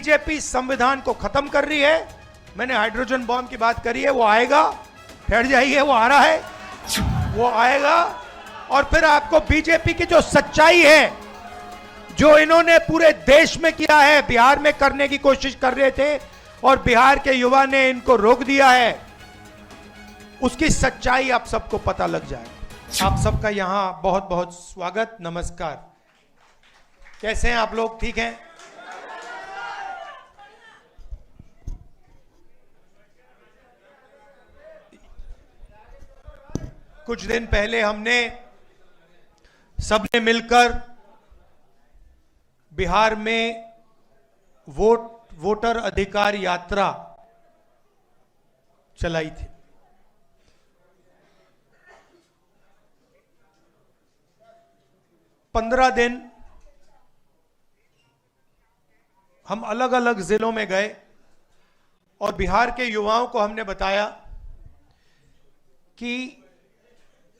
BJP संविधान को खत्म कर रही है। मैंने हाइड्रोजन बॉम्ब की बात करी है, वो आएगा, ठहर जाइए, वो आ रहा है, वो आएगा। और फिर आपको बीजेपी की जो सच्चाई है, जो इन्होंने पूरे देश में किया है, बिहार में करने की कोशिश कर रहे थे और बिहार के युवा ने इनको रोक दिया है, उसकी सच्चाई आप सबको पता लग जाएगा। आप सबका यहां बहुत बहुत स्वागत, नमस्कार। कैसे हैं आप लोग? ठीक हैं? कुछ दिन पहले हमने सबने मिलकर बिहार में वोटर अधिकार यात्रा चलाई थी। पंद्रह दिन हम अलग अलग जिलों में गए और बिहार के युवाओं को हमने बताया कि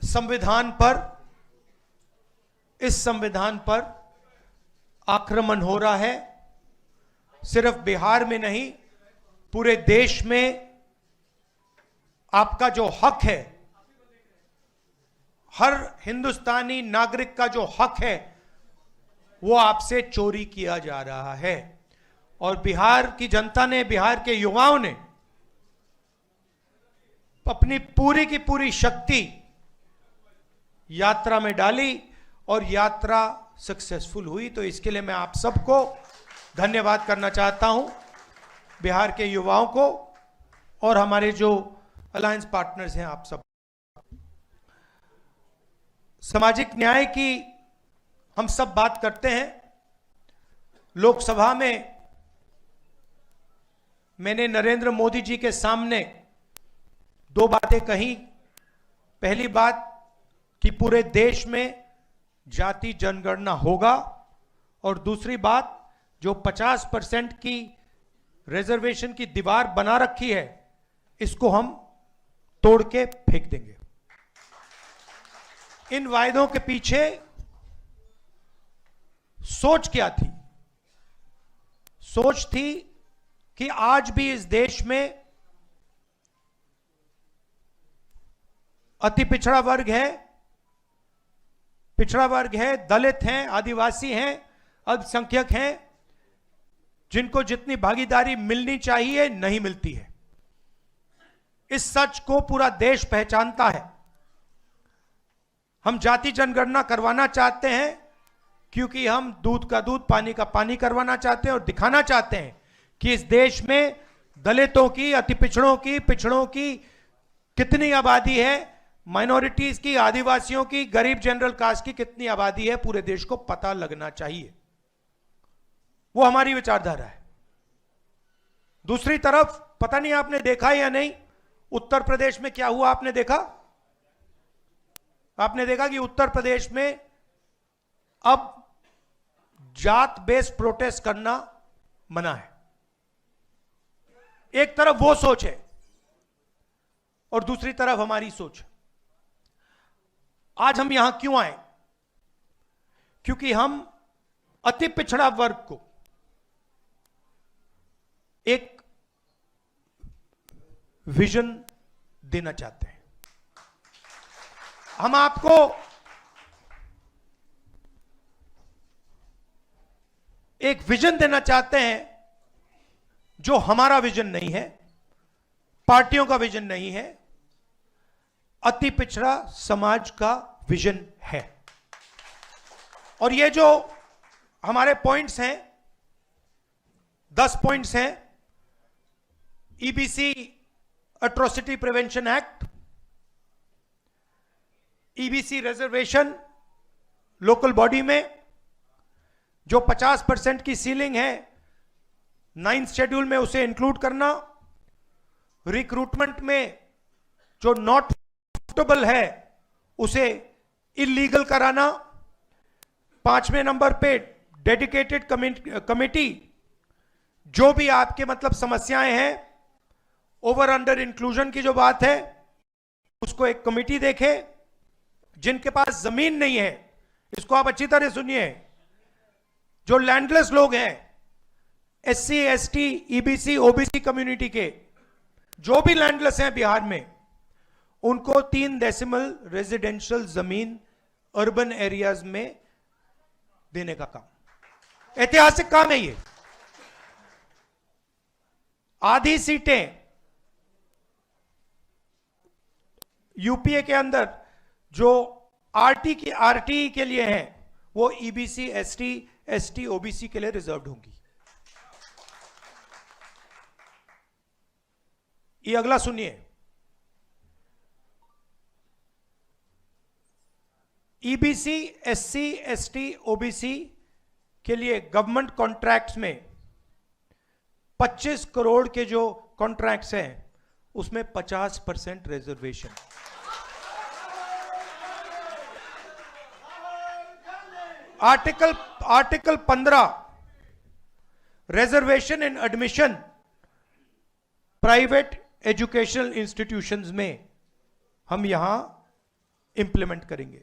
संविधान पर, इस संविधान पर आक्रमण हो रहा है। सिर्फ बिहार में नहीं, पूरे देश में आपका जो हक है, हर हिंदुस्तानी नागरिक का जो हक है, वो आपसे चोरी किया जा रहा है। और बिहार की जनता ने, बिहार के युवाओं ने अपनी पूरी की पूरी शक्ति यात्रा में डाली और यात्रा सक्सेसफुल हुई। तो इसके लिए मैं आप सबको धन्यवाद करना चाहता हूं, बिहार के युवाओं को और हमारे जो अलायंस पार्टनर्स हैं, आप सब। सामाजिक न्याय की हम सब बात करते हैं। लोकसभा में मैंने नरेंद्र मोदी जी के सामने दो बातें कही। पहली बात कि पूरे देश में जाति जनगणना होगा, और दूसरी बात, जो 50% की रिजर्वेशन की दीवार बना रखी है, इसको हम तोड़ के फेंक देंगे। इन वायदों के पीछे सोच क्या थी? सोच थी कि आज भी इस देश में अति पिछड़ा वर्ग है, दलित हैं, आदिवासी हैं, अल्पसंख्यक हैं, जिनको जितनी भागीदारी मिलनी चाहिए नहीं मिलती है। इस सच को पूरा देश पहचानता है। हम जाति जनगणना करवाना चाहते हैं क्योंकि हम दूध का दूध, पानी का पानी करवाना चाहते हैं और दिखाना चाहते हैं कि इस देश में दलितों की, अति पिछड़ों की कितनी आबादी है, माइनॉरिटीज की, आदिवासियों की, गरीब जनरल कास्ट की कितनी आबादी है, पूरे देश को पता लगना चाहिए। वो हमारी विचारधारा है। दूसरी तरफ, पता नहीं आपने देखा या नहीं, उत्तर प्रदेश में क्या हुआ? आपने देखा कि उत्तर प्रदेश में अब जात बेस्ड प्रोटेस्ट करना मना है। एक तरफ वो सोच है और दूसरी तरफ हमारी सोच है। आज हम यहां क्यों आए? क्योंकि हम अति पिछड़ा वर्ग को एक विजन देना चाहते हैं। हम आपको एक विजन देना चाहते हैं जो हमारा विजन नहीं है, पार्टियों का विजन नहीं है, अति पिछड़ा समाज का विजन है। और ये जो हमारे पॉइंट्स हैं, 10 पॉइंट्स हैं। EBC atrocity prevention act, EBC reservation local body में, जो 50% की सीलिंग है 9th शेड्यूल में, उसे इंक्लूड करना। रिक्रूटमेंट में जो नॉट सूटेबल है उसे इलीगल कराना। 5वें नंबर पे डेडिकेटेड कमेटी, जो भी आपके मतलब समस्याएं हैं, ओवर अंडर इंक्लूजन की जो बात है, उसको एक कमेटी देखे। जिनके पास जमीन नहीं है, इसको आप अच्छी तरह सुनिए, जो लैंडलेस लोग हैं, SC, ST, EBC, OBC community के जो भी लैंडलेस हैं बिहार में, उनको 3 डेसिमल रेजिडेंशियल जमीन अर्बन एरियाज में देने का काम, ऐतिहासिक काम है ये। आधी सीटें यूपीए के अंदर जो आरटी के लिए हैं, वो EBC, ST, ST, OBC के लिए रिजर्व्ड होंगी। ये अगला सुनिए, EBC, SC, ST, OBC के लिए गवर्नमेंट कॉन्ट्रैक्ट्स में 25 करोड़ के जो कॉन्ट्रैक्ट्स हैं उसमें 50% रिजर्वेशन। आर्टिकल 15 रिजर्वेशन इन एडमिशन प्राइवेट एजुकेशनल इंस्टीट्यूशंस में हम यहां इंप्लीमेंट करेंगे।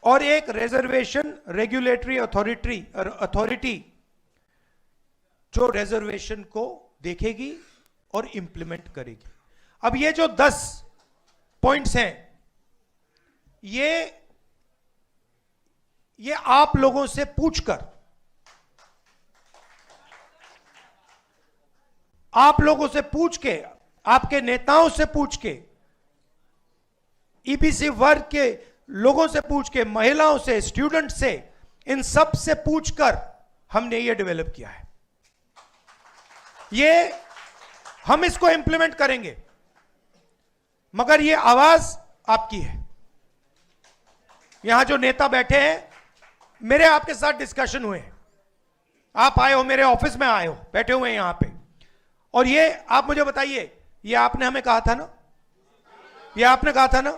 और एक रिजर्वेशन रेगुलेटरी अथॉरिटी जो रिजर्वेशन को देखेगी और इंप्लीमेंट करेगी। अब ये जो 10 पॉइंट्स हैं, ये आप लोगों से पूछकर, आप लोगों से पूछ के, आपके नेताओं से पूछ के, EBC वर्ग के लोगों से पूछ के, महिलाओं से, स्टूडेंट से, इन सब से पूछकर हमने ये डेवलप किया है। ये हम इसको इंप्लीमेंट करेंगे, मगर ये आवाज आपकी है। यहां जो नेता बैठे हैं, मेरे आपके साथ डिस्कशन हुए हैं, आप आए हो, मेरे ऑफिस में आए हो, बैठे हुए हैं यहां पे, और ये आप मुझे बताइए, ये आपने हमें कहा था ना, ये आपने कहा था ना,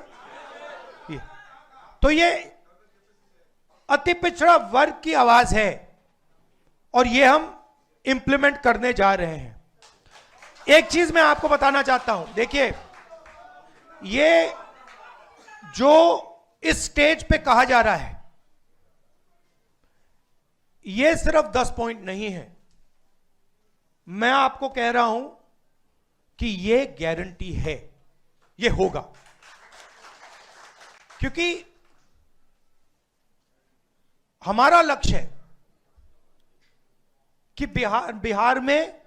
ये तो ये अति पिछड़ा वर्ग की आवाज है और ये हम इंप्लीमेंट करने जा रहे हैं। एक चीज मैं आपको बताना चाहता हूं, देखिए, ये जो इस स्टेज पे कहा जा रहा है, ये सिर्फ 10 पॉइंट नहीं है। मैं आपको कह रहा हूं कि ये गारंटी है, ये होगा, क्योंकि हमारा लक्ष्य है कि बिहार में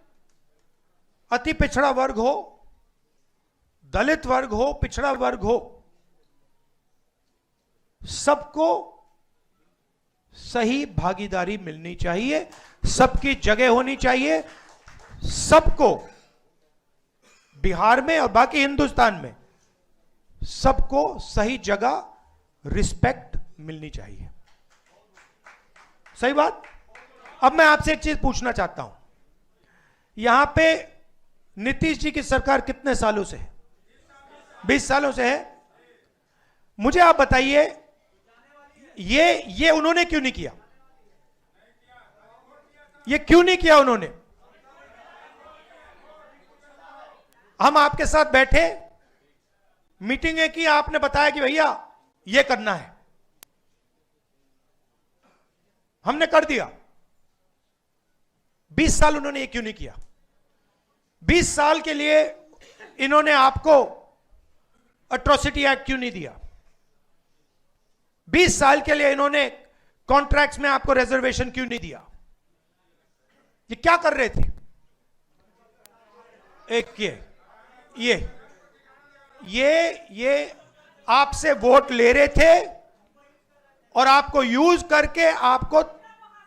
अति पिछड़ा वर्ग हो, दलित वर्ग हो, पिछड़ा वर्ग हो, सबको सही भागीदारी मिलनी चाहिए, सबकी जगह होनी चाहिए, सबको बिहार में और बाकी हिंदुस्तान में सबको सही जगह रिस्पेक्ट मिलनी चाहिए। सही बात। अब मैं आपसे एक चीज पूछना चाहता हूं, यहां पे नीतीश जी की सरकार कितने सालों से है? 20 सालों से है। मुझे आप बताइए, ये उन्होंने क्यों नहीं किया? ये क्यों नहीं किया उन्होंने? हम आपके साथ बैठे, मीटिंगें की, आपने बताया कि भैया ये करना है, हमने कर दिया। 20 साल उन्होंने ये क्यों नहीं किया? 20 साल के लिए इन्होंने आपको एट्रोसिटी एक्ट क्यों नहीं दिया? 20 साल के लिए इन्होंने कॉन्ट्रैक्ट्स में आपको रिजर्वेशन क्यों नहीं दिया? ये क्या कर रहे थे? एक ये आपसे वोट ले रहे थे और आपको यूज करके आपको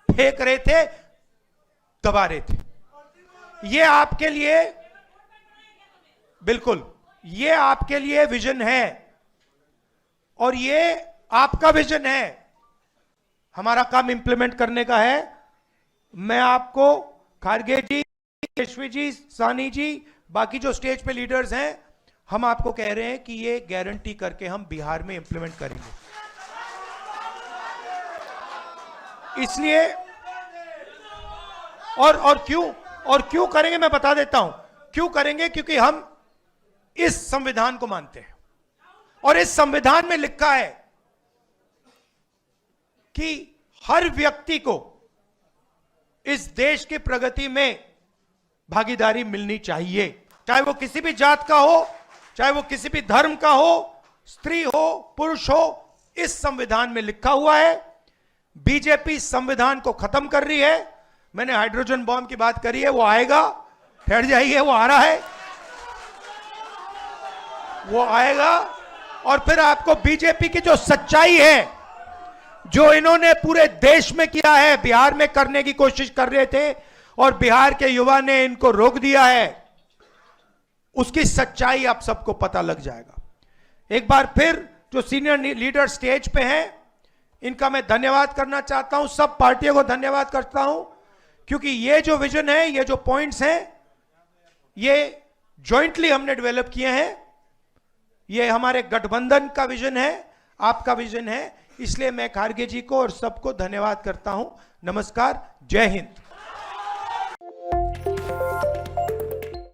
फेंक रहे थे, दबा रहे थे। ये आपके लिए, बिल्कुल, ये आपके लिए विजन है और ये आपका विजन है। हमारा काम इंप्लीमेंट करने का है। मैं आपको, खारगे जी, केशवी जी, सानी जी, बाकी जो स्टेज पे लीडर्स हैं, हम आपको कह रहे हैं कि ये गारंटी करके हम बिहार में इंप्लीमेंट करेंगे। इसलिए और क्यों करेंगे, मैं बता देता हूं क्यों करेंगे। क्योंकि हम इस संविधान को मानते हैं और इस संविधान में लिखा है कि हर व्यक्ति को इस देश की प्रगति में भागीदारी मिलनी चाहिए, चाहे वो किसी भी जात का हो, चाहे वो किसी भी धर्म का हो, स्त्री हो, पुरुष हो। इस संविधान में लिखा हुआ है। बीजेपी संविधान को खत्म कर रही है। मैंने हाइड्रोजन बॉम्ब की बात करी है, वो आएगा, ठहर जाइए, वो आ रहा है, वो आएगा। और फिर आपको बीजेपी की जो सच्चाई है, जो इन्होंने पूरे देश में किया है, बिहार में करने की कोशिश कर रहे थे और बिहार के युवा ने इनको रोक दिया है, उसकी सच्चाई आप सबको पता लग जाएगा। एक बार फिर जो सीनियर लीडर स्टेज पे हैं, इनका मैं धन्यवाद करना चाहता हूं, सब पार्टियों को धन्यवाद करता हूं, क्योंकि ये जो विजन है, ये जो पॉइंट्स हैं, ये जॉइंटली हमने डेवलप किए हैं। ये हमारे गठबंधन का विजन है, आपका विजन है। इसलिए मैं खारगे जी को और सबको धन्यवाद करता हूं। नमस्कार, जय हिंद।